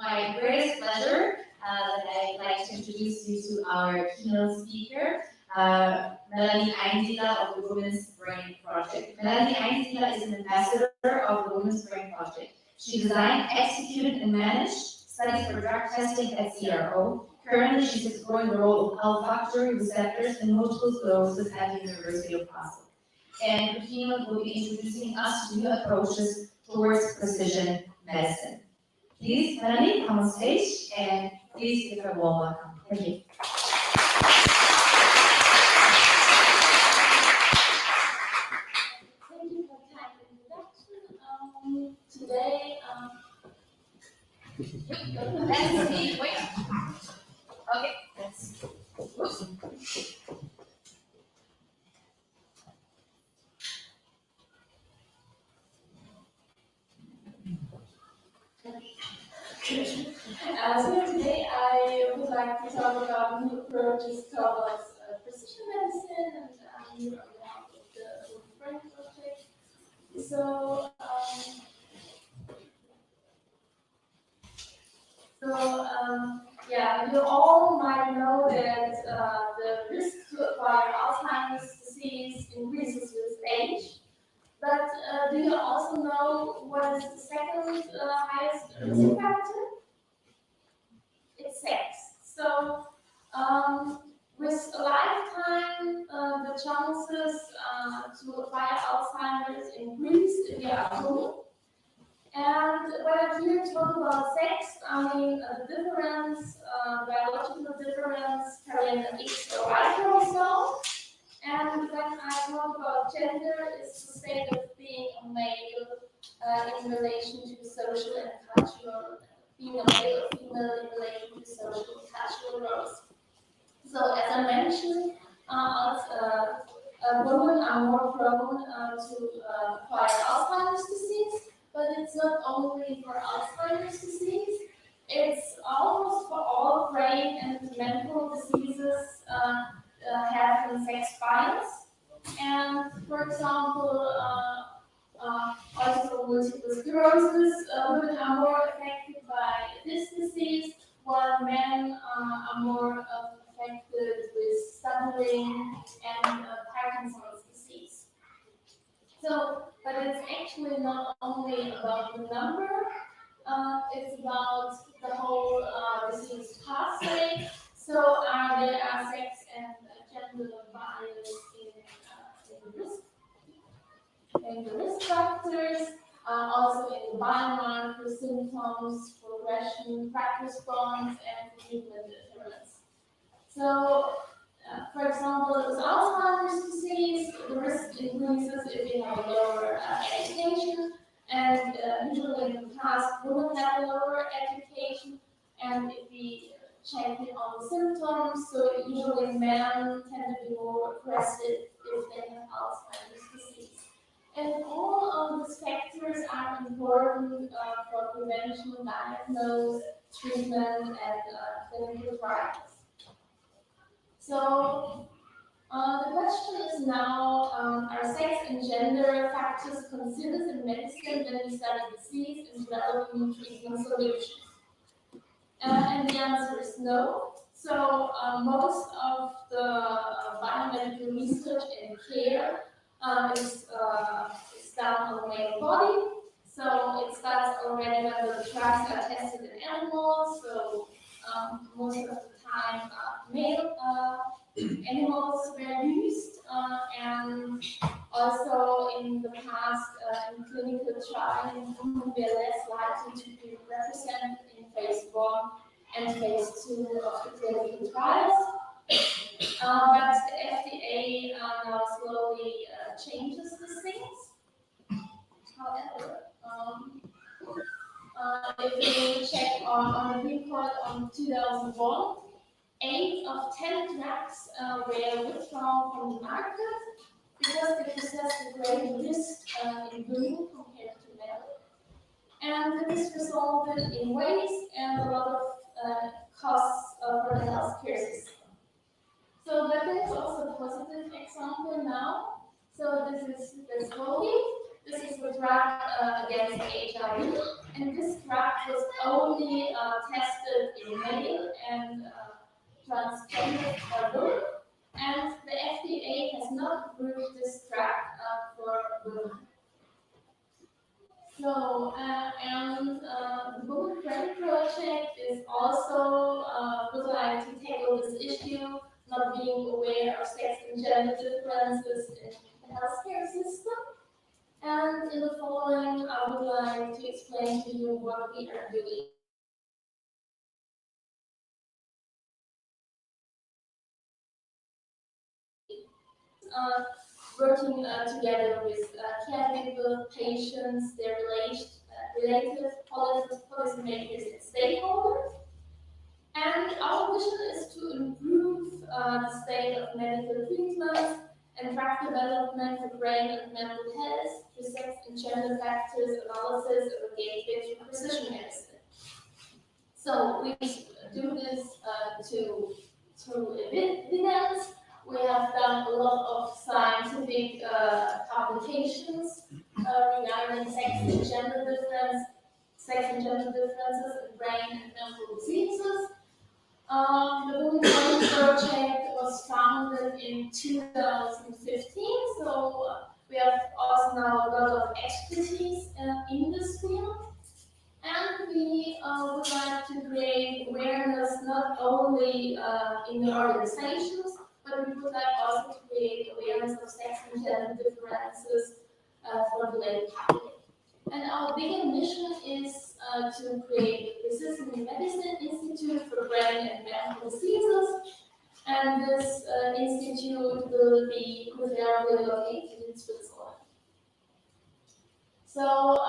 my greatest pleasure that I'd like to introduce you to our keynote speaker, Melanie Einsiedler of the Women's Brain Project. Melanie Einsiedler is an ambassador of the Women's Brain Project. She designed, executed, and managed studies for drug testing at CRO. Currently, she's exploring the role of olfactory receptors in multiple sclerosis at the University of Basel. And her keynote will be introducing us to new approaches towards precision medicine. Please, Melanie, come on stage and please give her a warm welcome. Thank you. Thank you for the kind introduction. Today, Let's see. Wait. Okay. Let's. So today I would like to talk about new approaches towards precision medicine and new around the brain project. So, yeah, you all might know that the risk to acquire Alzheimer's disease increases with age. But do you also know what is the second highest risk factor? It's sex. So with a lifetime, the chances to acquire Alzheimer's increase if you are woman. And when I'm here to talk about sex, I mean a difference, biological difference, carrying an X or Y chromosome. And when I talk about gender, it's the state of being a male in relation to social and cultural, being a male or female in relation to social and cultural roles. So as I mentioned, women are more prone to acquire Alzheimer's disease, but it's not only for Alzheimer's disease, it's almost for all brain and mental diseases having sex bias. And for example, also multiple sclerosis, women are more affected by this disease, while men are more affected with stuttering and Parkinson's disease. So, but it's actually not only about the number, it's about the whole disease pathway. So there are sex and gender bias in the risk factors, also in the biomarker symptoms, progression, track response, and treatment adherence. So, for example, with Alzheimer's disease, the risk increases if you have a lower education, and usually in the past, women have a lower education, and if we check it on the symptoms, so usually men tend to be more aggressive if they have Alzheimer's disease. And all of these factors are important for prevention, diagnosis, treatment, and clinical trials. So the question is now, are sex and gender factors considered in medicine when we study disease and develop new treatment solutions? And the answer is no. So most of the biomedical research and care is done on the male body. So it starts already when the drugs are tested in animals. So most of the time male animals were used, and also in the past in clinical trials, women were less likely to be represented in phase 1 and phase 2 of the clinical trials. But the FDA now slowly changes these things. However, if we check on the report on 2001, 8 of 10 drugs were withdrawn from the market because they possessed a greater risk in women compared to men. And this resulted in waste and a lot of costs for the healthcare system. So that is also a positive example now. So this is Descovy. This is the drug against HIV. And this drug was only tested in male and transgender women, and the FDA has not approved this drug for women. So, the Women Brain Project is also would like to tackle this issue, not being aware of sex and gender differences in the healthcare system. And in the following, I would like to explain to you what we are doing. Working together with caregivers, patients, their related policymakers, and stakeholders. And our vision is to improve the state of medical treatment and drug development for brain and mental health through sex and gender factors analysis of engagement in precision medicine. So we do this through evidence. We have done a lot of scientific publications regarding sex and gender differences in brain and mental diseases. The Women Brain Project was founded in 2015, so we have also now a lot of expertise in this field. And we would like to create awareness not only in the organizations, but we would like also to create awareness of sex and gender differences for the lay public. And our bigger mission is to create a precision medicine institute for brain and mental diseases. And this institute will be preferably located in Switzerland. So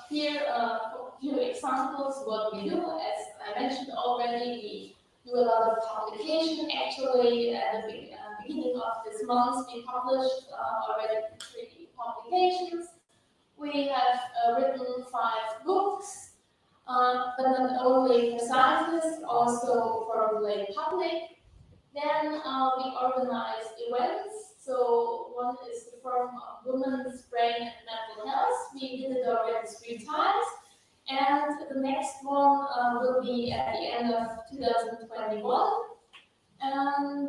here are a few examples what we do. As I mentioned already, we do a lot of publication. Actually, at the beginning of this month, we published already 3 publications. We have written 5 books, but not only for scientists, also for the lay public. Then we organize events. So one is the Forum of Women's Brain and Mental Health. We did it already 3 times. And the next one will be at the end of 2021. And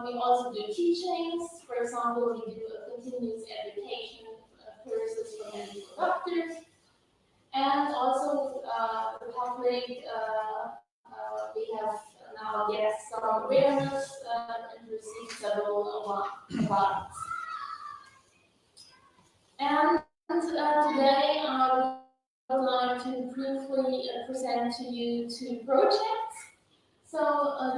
we also do teachings. For example, we do a continuous education courses for medical doctors. And also the public, we have now get some awareness and received several awards. And today I would like to briefly present to you 2 projects. So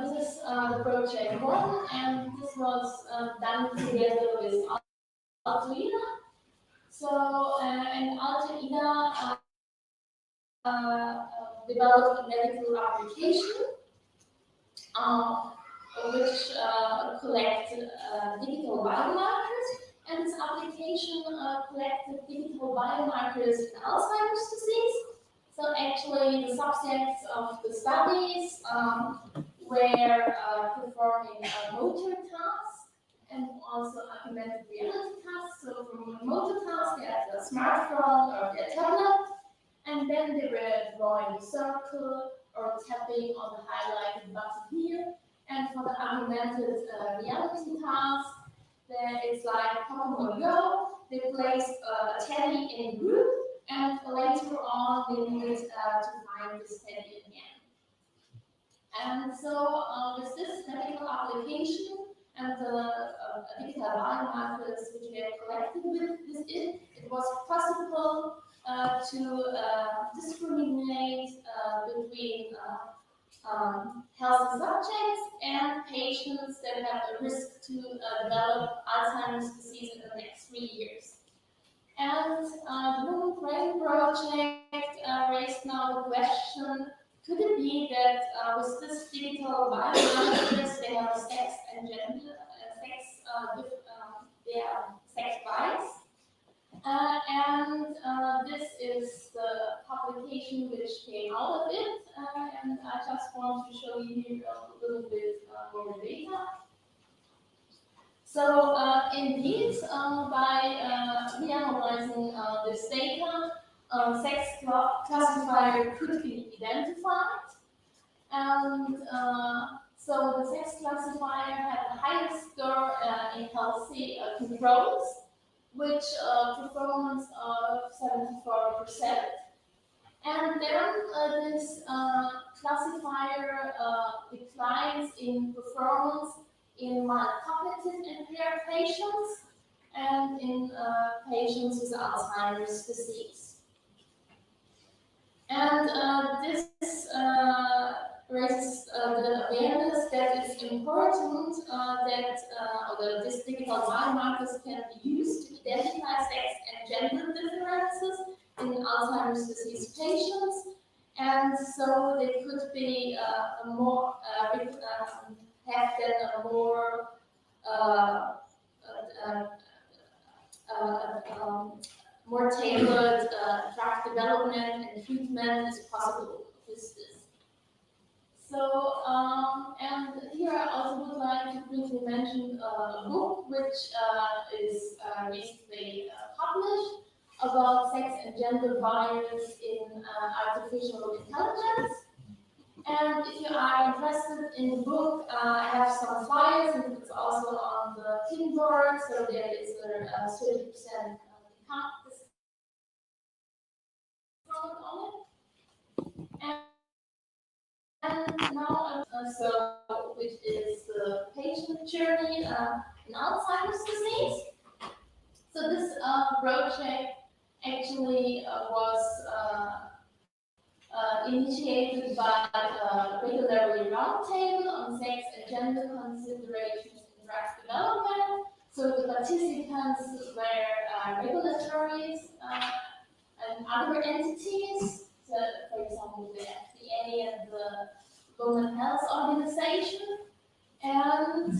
this is the project 1, and this was done together with Altoida. So and Altoida developed a medical application which collected digital biomarkers, and this application collected digital biomarkers in Alzheimer's disease. So actually the subjects of the studies were performing motor tasks and also augmented reality tasks. So from a motor task, they had a smartphone or their tablet, and then they were drawing a circle or tapping on the highlighted button here. And for the augmented reality task, then it's like Pokemon Go. They placed a teddy in a group, and later on they needed to find this teddy again. And so with this medical application and the digital biomarkers which we have collected with it was possible to discriminate between healthy subjects and patients that have a risk to develop Alzheimer's disease in the next 3 years. And the Women Brain Project raised now the question, could it be that with this digital biomarkers they have sex and gender, they are sex bias? And this is the publication which came out of it, and I just want to show you here a little bit more data. So indeed, by reanalyzing this data, sex classifier could be identified. And so the sex classifier had the highest score in healthy controls, which performance of 74%. And then this classifier declines in performance in mild cognitive impaired patients and in patients with Alzheimer's disease. And this raises the awareness that it's important that these digital biomarkers can be used to identify sex and gender differences in Alzheimer's disease patients, and so they could be have then a more more tailored drug development and treatment is possible with this. So, and here I also would like to briefly mention a book which is recently published about sex and gender bias in artificial intelligence. And if you are interested in the book, I have some flyers, and it's also on the team board, so there is a 30% discount on it. And now, which is the patient journey in Alzheimer's disease. So this project actually was initiated by a regulatory roundtable on sex and gender considerations in drug development. So the participants were regulatories and other entities, so for example the FDA and the Women's Health Organization. And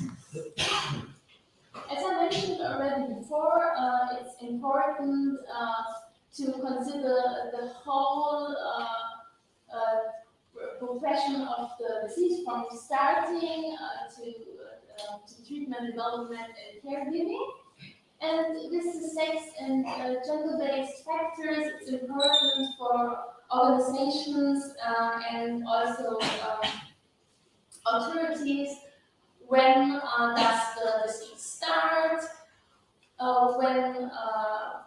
as I mentioned already before, it's important to consider the whole progression of the disease from starting to treatment, development, and caregiving. And with the sex and gender-based factors, it's important for organizations and also authorities when does the disease start, when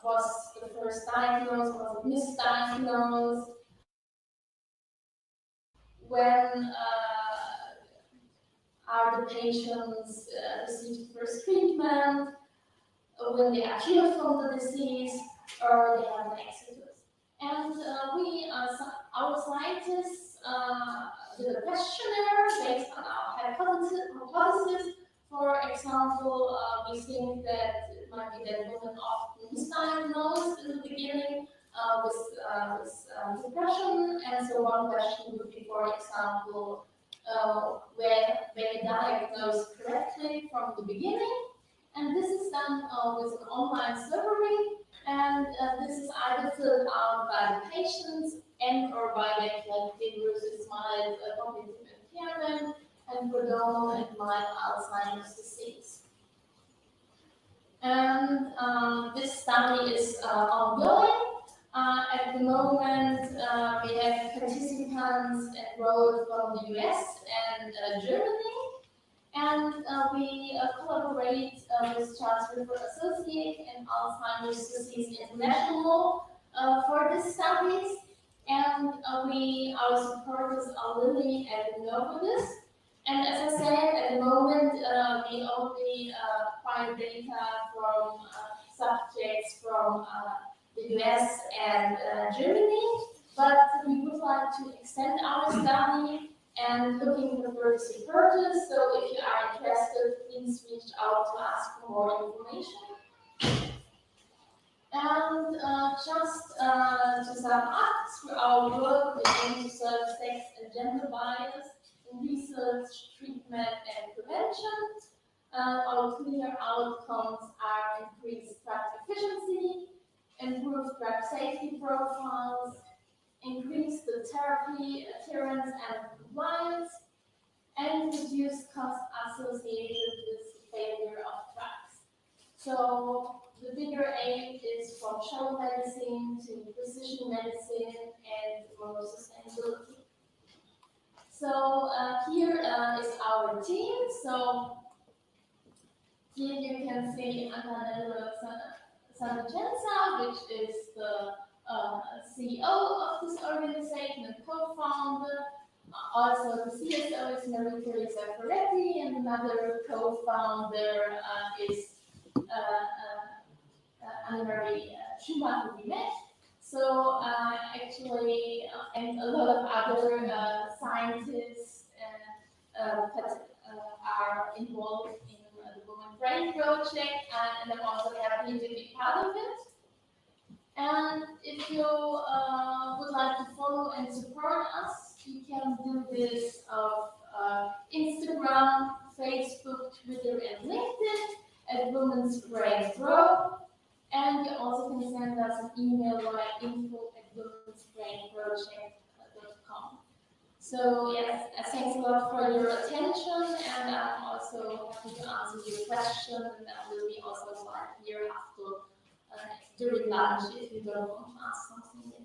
was the first diagnosed, was it misdiagnosed, when are the patients received first treatment, when they are cured from the disease, or they have an exodus. And our scientists did a questionnaire based on our hypothesis. For example, we think that it might be that women often misdiagnosed in the beginning with depression, and so one question would be, for example, when they diagnosed correctly from the beginning. And this is done with an online survey, and this is either filled out by the patients and or by their caregivers with mild cognitive impairment and prodromal and mild Alzheimer's disease. And this study is ongoing. At the moment, we have participants enrolled from the US and Germany. And we collaborate with Charles River Associates and Alzheimer's Disease International for these studies. And our supporters are Lily and Novodis. And as I said, at the moment, we only find data from subjects from the US and Germany, but we would like to extend our study and looking for further supporters. So if you are interested, please reach out to us for more information. And just to sum up, through our work, we aim to serve sex and gender bias in research, treatment, and prevention. Our clear outcomes are increased drug efficiency, improved drug safety profiles, increase the therapy adherence and compliance, and reduce costs associated with failure of drugs. So the bigger aim is from show medicine to precision medicine and more sustainability. So here is our team. So here you can see Antonella Sanvicenza, which is the CEO of this organization and co-founder. Also, the CSO is Maria Teresa Ferretti, and another co-founder is Anne-Marie Schumacher-Dimet. So actually, and a lot of other scientists are involved in the Women Brain Project, and I'm also happy to be part of it. And if you would like to follow and support us, you can do this of Instagram, Facebook, Twitter, and LinkedIn at Women's Brain Grow. And you also can send us an email via info@womensbrainproject.com. So yes, thanks a lot for your attention, and I'm also happy to answer your questions, and I will be also live here after during lunch if you don't want to ask something.